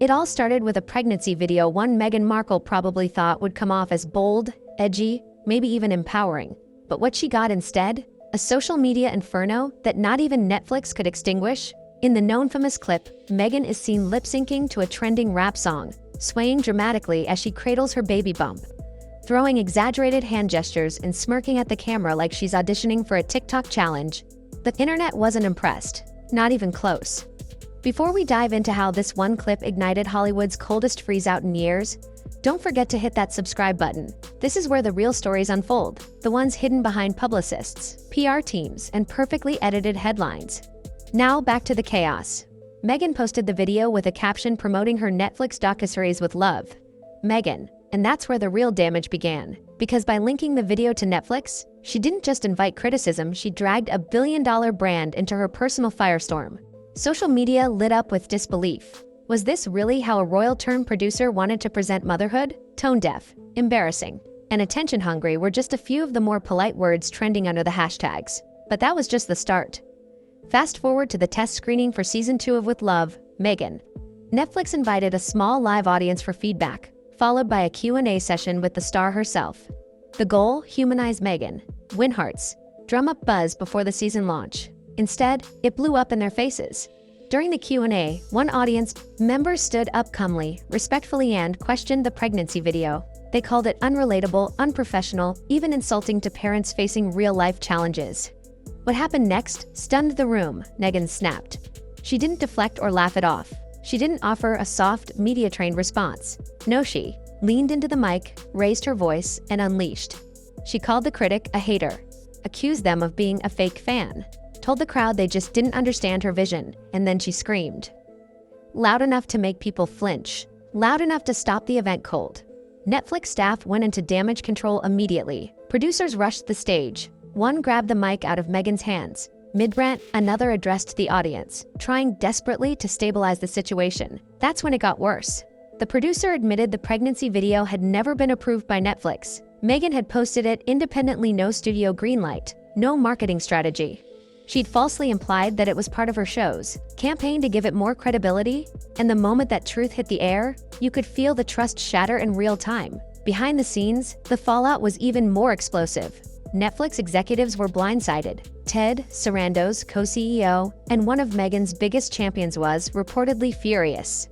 It all started with a pregnancy video one Meghan Markle probably thought would come off as bold, edgy, maybe even empowering. But what she got instead? A social media inferno that not even Netflix could extinguish? In the known-famous clip, Meghan is seen lip-syncing to a trending rap song, swaying dramatically as she cradles her baby bump, throwing exaggerated hand gestures and smirking at the camera like she's auditioning for a TikTok challenge. The internet wasn't impressed, not even close. Before we dive into how this one clip ignited Hollywood's coldest freeze-out in years, don't forget to hit that subscribe button. This is where the real stories unfold, the ones hidden behind publicists, PR teams, and perfectly edited headlines. Now back to the chaos. Meghan posted the video with a caption promoting her Netflix docuseries with love, Meghan, and that's where the real damage began. Because by linking the video to Netflix, she didn't just invite criticism, she dragged a billion-dollar brand into her personal firestorm. Social media lit up with disbelief. Was this really how a royal-turned-producer wanted to present motherhood? Tone-deaf, embarrassing, and attention-hungry were just a few of the more polite words trending under the hashtags. But that was just the start. Fast forward to the test screening for Season 2 of With Love, Meghan. Netflix invited a small live audience for feedback, followed by a Q&A session with the star herself. The goal? Humanize Meghan, win hearts, drum up buzz before the season launch. Instead, it blew up in their faces. During the Q&A, one audience member stood up calmly, respectfully and questioned the pregnancy video. They called it unrelatable, unprofessional, even insulting to parents facing real-life challenges. What happened next stunned the room. Meghan snapped. She didn't deflect or laugh it off. She didn't offer a soft, media-trained response. No, she leaned into the mic, raised her voice, and unleashed. She called the critic a hater, accused them of being a fake fan, told the crowd they just didn't understand her vision, and then she screamed. Loud enough to make people flinch, loud enough to stop the event cold. Netflix staff went into damage control immediately. Producers rushed the stage. One grabbed the mic out of Meghan's hands. Mid-rant, another addressed the audience, trying desperately to stabilize the situation. That's when it got worse. The producer admitted the pregnancy video had never been approved by Netflix. Meghan had posted it independently, no studio greenlight, no marketing strategy. She'd falsely implied that it was part of her show's campaign to give it more credibility, and the moment that truth hit the air, you could feel the trust shatter in real time. Behind the scenes, the fallout was even more explosive. Netflix executives were blindsided. Ted Sarandos, co-CEO, and one of Meghan's biggest champions was reportedly furious.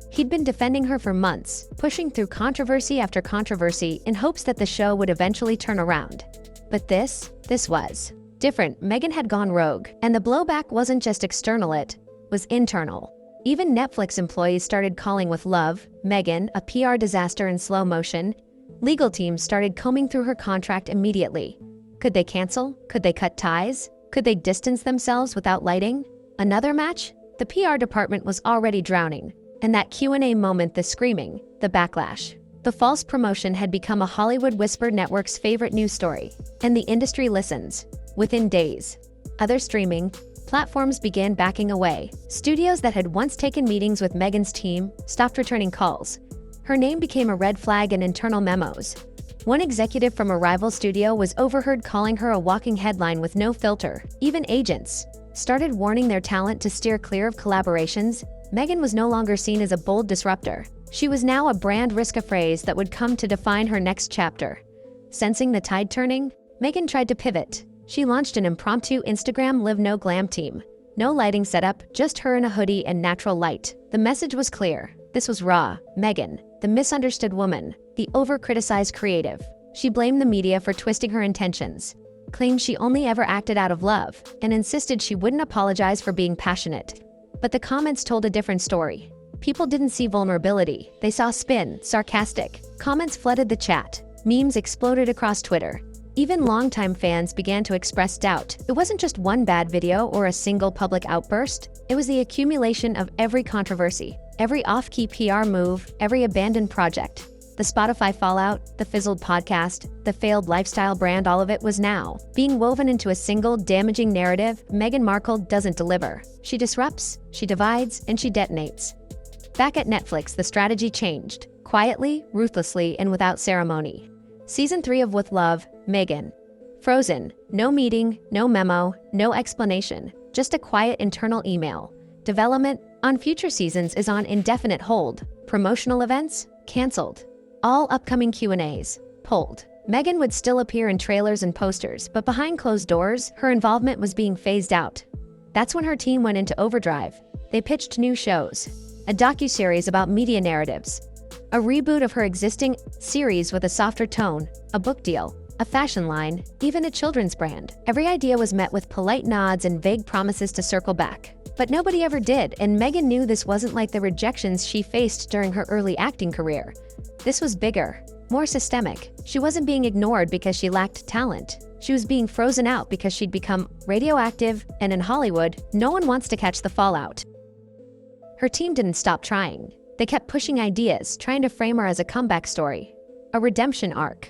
He'd been defending her for months, pushing through controversy after controversy in hopes that the show would eventually turn around. But this was different. Meghan had gone rogue, and the blowback wasn't just external, it was internal. Even Netflix employees started calling With Love, Meghan, a PR disaster in slow motion. Legal teams started combing through her contract immediately. Could they cancel? Could they cut ties? Could they distance themselves without lighting another match? The PR department was already drowning, and that Q&A moment, the screaming, the backlash, the false promotion had become a Hollywood Whisper Network's favorite news story, and the industry listens. Within days, other streaming platforms began backing away. Studios that had once taken meetings with Meghan's team stopped returning calls. Her name became a red flag in internal memos. One executive from a rival studio was overheard calling her a walking headline with no filter. Even agents started warning their talent to steer clear of collaborations. Meghan was no longer seen as a bold disruptor. She was now a brand risk, a phrase that would come to define her next chapter. Sensing the tide turning, Meghan tried to pivot. She launched an impromptu Instagram Live No Glam team. No lighting setup, just her in a hoodie and natural light. The message was clear. This was raw. Meghan, the misunderstood woman, the over-criticized creative. She blamed the media for twisting her intentions, claimed she only ever acted out of love, and insisted she wouldn't apologize for being passionate. But the comments told a different story. People didn't see vulnerability. They saw spin, sarcastic. Comments flooded the chat. Memes exploded across Twitter. Even longtime fans began to express doubt. It wasn't just one bad video or a single public outburst. It was the accumulation of every controversy, every off-key PR move, every abandoned project. The Spotify fallout, the fizzled podcast, the failed lifestyle brand, all of it was now being woven into a single damaging narrative. Meghan Markle doesn't deliver. She disrupts, she divides, and she detonates. Back at Netflix, the strategy changed. Quietly, ruthlessly, and without ceremony. Season 3 of With Love, Meghan. Frozen. No meeting, no memo, no explanation. Just a quiet internal email. Development on future seasons is on indefinite hold, promotional events canceled, all upcoming Q&As pulled. Meghan would still appear in trailers and posters, but behind closed doors, her involvement was being phased out. That's when her team went into overdrive. They pitched new shows, a docuseries about media narratives, a reboot of her existing series with a softer tone, a book deal, a fashion line, even a children's brand. Every idea was met with polite nods and vague promises to circle back. But nobody ever did, and Meghan knew this wasn't like the rejections she faced during her early acting career. This was bigger, more systemic. She wasn't being ignored because she lacked talent. She was being frozen out because she'd become radioactive, and in Hollywood, no one wants to catch the fallout. Her team didn't stop trying. They kept pushing ideas, trying to frame her as a comeback story, a redemption arc,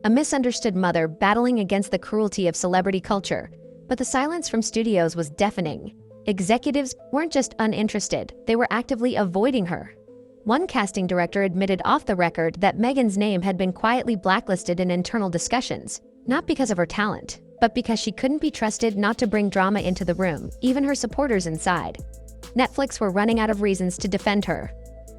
a misunderstood mother battling against the cruelty of celebrity culture. But the silence from studios was deafening. Executives weren't just uninterested, they were actively avoiding her. One casting director admitted off the record that Meghan's name had been quietly blacklisted in internal discussions, not because of her talent, but because she couldn't be trusted not to bring drama into the room, even her supporters inside. Netflix were running out of reasons to defend her.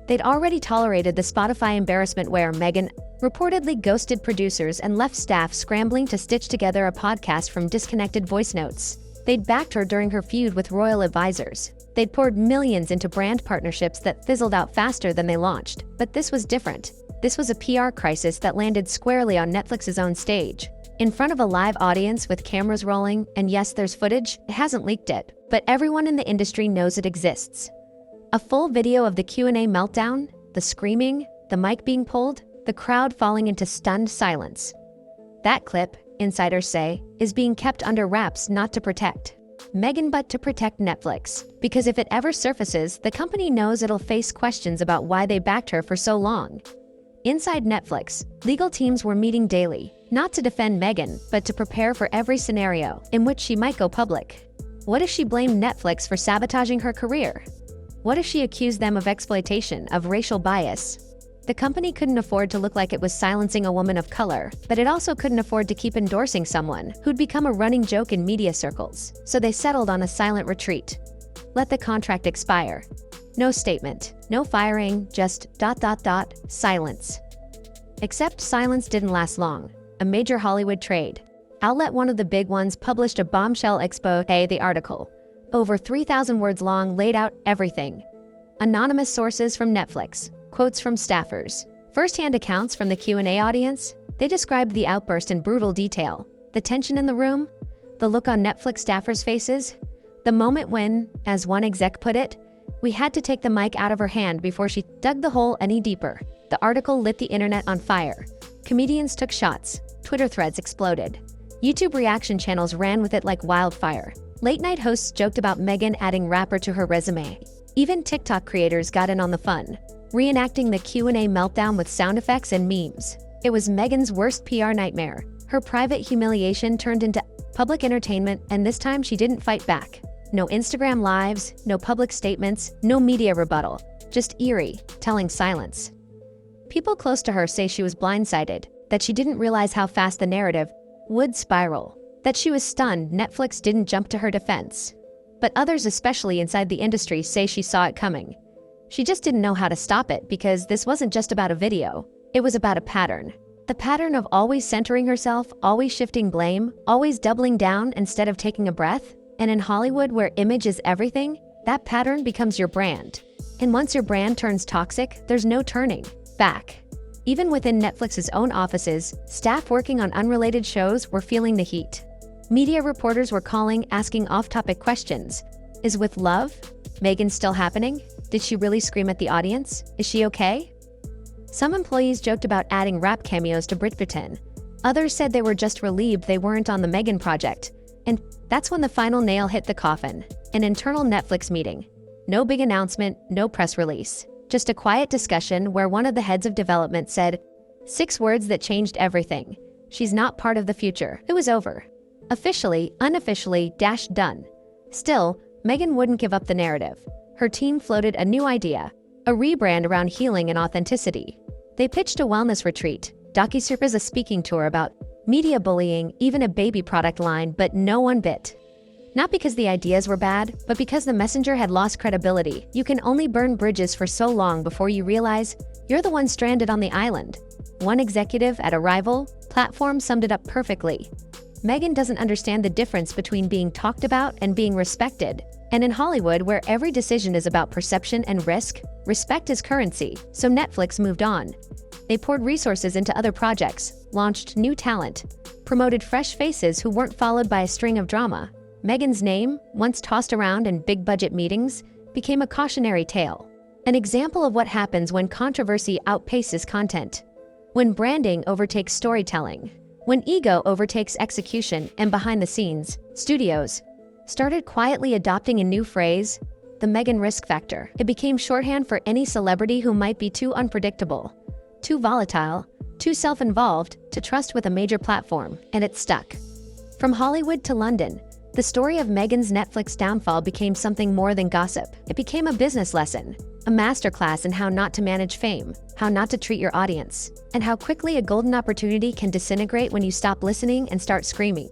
They'd already tolerated the Spotify embarrassment where Meghan reportedly ghosted producers and left staff scrambling to stitch together a podcast from disconnected voice notes. They'd backed her during her feud with royal advisors. They'd poured millions into brand partnerships that fizzled out faster than they launched. But this was different. This was a PR crisis that landed squarely on Netflix's own stage. In front of a live audience with cameras rolling, and yes, there's footage, it hasn't leaked it, but everyone in the industry knows it exists. A full video of the Q&A meltdown, the screaming, the mic being pulled, the crowd falling into stunned silence. That clip, insiders say, is being kept under wraps not to protect Meghan but to protect Netflix. Because if it ever surfaces, the company knows it'll face questions about why they backed her for so long. Inside Netflix, legal teams were meeting daily, not to defend Meghan, but to prepare for every scenario in which she might go public. What if she blamed Netflix for sabotaging her career? What if she accused them of exploitation, of racial bias? The company couldn't afford to look like it was silencing a woman of color, but it also couldn't afford to keep endorsing someone who'd become a running joke in media circles. So they settled on a silent retreat. Let the contract expire. No statement, no firing, just ... silence. Except silence didn't last long. A major Hollywood trade outlet, one of the big ones, published a bombshell expose. The article, over 3,000 words long, laid out everything. Anonymous sources from Netflix, quotes from staffers, first-hand accounts from the Q&A audience. They described the outburst in brutal detail. The tension in the room, the look on Netflix staffers' faces, the moment when, as one exec put it, we had to take the mic out of her hand before she dug the hole any deeper. The article lit the internet on fire. Comedians took shots. Twitter threads exploded. YouTube reaction channels ran with it like wildfire. Late-night hosts joked about Meghan adding rapper to her resume. Even TikTok creators got in on the fun, reenacting the Q&A meltdown with sound effects and memes. It was Meghan's worst PR nightmare. Her private humiliation turned into public entertainment, and this time she didn't fight back. No Instagram lives, no public statements, no media rebuttal. Just eerie, telling silence. People close to her say she was blindsided, that she didn't realize how fast the narrative would spiral, that she was stunned Netflix didn't jump to her defense. But others, especially inside the industry, say she saw it coming. She just didn't know how to stop it because this wasn't just about a video. It was about a pattern. The pattern of always centering herself, always shifting blame, always doubling down instead of taking a breath. And in Hollywood, where image is everything, that pattern becomes your brand. And once your brand turns toxic, there's no turning back. Even within Netflix's own offices, staff working on unrelated shows were feeling the heat. Media reporters were calling, asking off-topic questions. Is With Love? Meghan still happening? Did she really scream at the audience? Is she okay? Some employees joked about adding rap cameos to Bridgerton. Others said they were just relieved they weren't on the Meghan project. And that's when the final nail hit the coffin. An internal Netflix meeting. No big announcement, no press release. Just a quiet discussion where one of the heads of development said, 6 words that changed everything. She's not part of the future. It was over. Officially, unofficially, done. Still, Meghan wouldn't give up the narrative. Her team floated a new idea, a rebrand around healing and authenticity. They pitched a wellness retreat, docuseries, a speaking tour about media bullying, even a baby product line, but no one bit. Not because the ideas were bad, but because the messenger had lost credibility. You can only burn bridges for so long before you realize you're the one stranded on the island. One executive at a rival platform summed it up perfectly. Meghan doesn't understand the difference between being talked about and being respected. And in Hollywood, where every decision is about perception and risk, respect is currency. So Netflix moved on. They poured resources into other projects, launched new talent, promoted fresh faces who weren't followed by a string of drama. Meghan's name, once tossed around in big-budget meetings, became a cautionary tale. An example of what happens when controversy outpaces content. When branding overtakes storytelling. When ego overtakes execution, and behind the scenes, studios started quietly adopting a new phrase, the Meghan risk factor. It became shorthand for any celebrity who might be too unpredictable, too volatile, too self-involved to trust with a major platform, and it stuck. From Hollywood to London, the story of Meghan's Netflix downfall became something more than gossip. It became a business lesson, a masterclass in how not to manage fame, how not to treat your audience, and how quickly a golden opportunity can disintegrate when you stop listening and start screaming.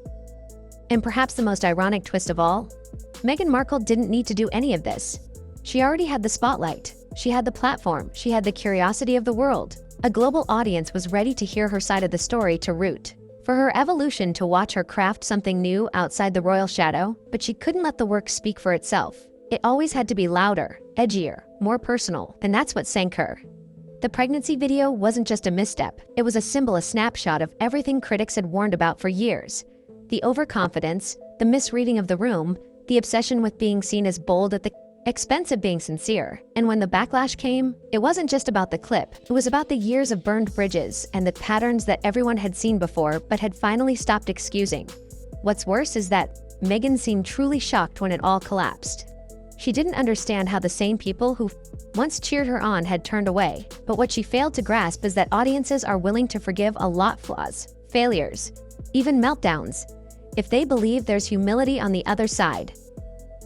And perhaps the most ironic twist of all, Meghan Markle didn't need to do any of this. She already had the spotlight, she had the platform, she had the curiosity of the world. A global audience was ready to hear her side of the story, to root for her evolution, to watch her craft something new outside the royal shadow, but she couldn't let the work speak for itself. It always had to be louder, edgier, more personal, and that's what sank her. The pregnancy video wasn't just a misstep, it was a symbol, a snapshot of everything critics had warned about for years. The overconfidence, the misreading of the room, the obsession with being seen as bold at the expense of being sincere. And when the backlash came, it wasn't just about the clip, it was about the years of burned bridges and the patterns that everyone had seen before but had finally stopped excusing. What's worse is that Meghan seemed truly shocked when it all collapsed. She didn't understand how the same people who once cheered her on had turned away, but what she failed to grasp is that audiences are willing to forgive a lot of flaws, failures, even meltdowns, if they believe there's humility on the other side.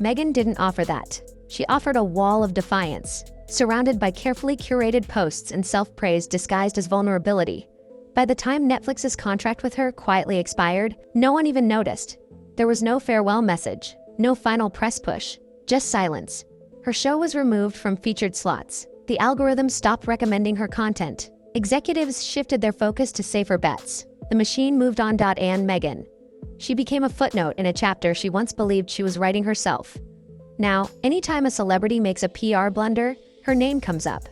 Meghan didn't offer that. She offered a wall of defiance, surrounded by carefully curated posts and self-praise disguised as vulnerability. By the time Netflix's contract with her quietly expired, no one even noticed. There was no farewell message, no final press push, just silence. Her show was removed from featured slots. The algorithm stopped recommending her content. Executives shifted their focus to safer bets. The machine moved on. And Meghan, she became a footnote in a chapter she once believed she was writing herself. Now, anytime a celebrity makes a PR blunder, her name comes up.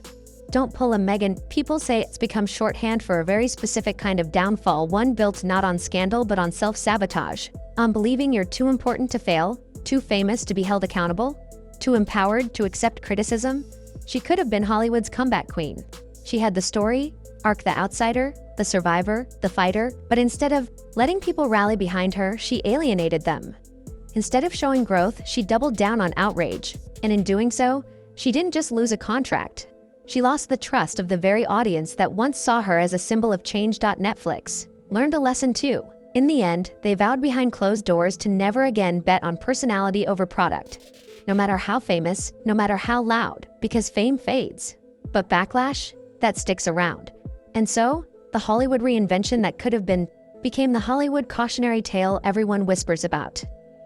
Don't pull a Meghan. People say it's become shorthand for a very specific kind of downfall, one built not on scandal but on self-sabotage, on believing you're too important to fail, too famous to be held accountable, too empowered to accept criticism. She could have been Hollywood's comeback queen. She had the story, arc, the outsider, the survivor, the fighter, but instead of letting people rally behind her, she alienated them. Instead of showing growth, she doubled down on outrage. And in doing so, she didn't just lose a contract. She lost the trust of the very audience that once saw her as a symbol of change. Netflix learned a lesson too. In the end, they vowed behind closed doors to never again bet on personality over product. No matter how famous, no matter how loud, because fame fades. But backlash, that sticks around. And so, the Hollywood reinvention that could have been became the Hollywood cautionary tale everyone whispers about.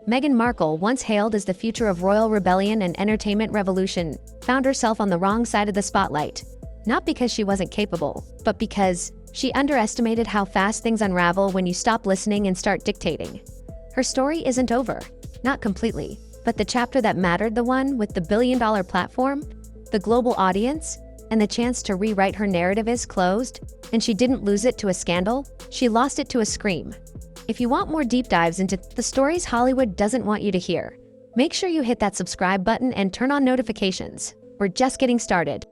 Meghan Markle, once hailed as the future of royal rebellion and entertainment revolution, found herself on the wrong side of the spotlight. Not because she wasn't capable, but because she underestimated how fast things unravel when you stop listening and start dictating. Her story isn't over. Not completely. But the chapter that mattered, the one with the billion-dollar platform, the global audience, and the chance to rewrite her narrative, is closed. And she didn't lose it to a scandal, she lost it to a scream. If you want more deep dives into the stories Hollywood doesn't want you to hear, make sure you hit that subscribe button and turn on notifications. We're just getting started.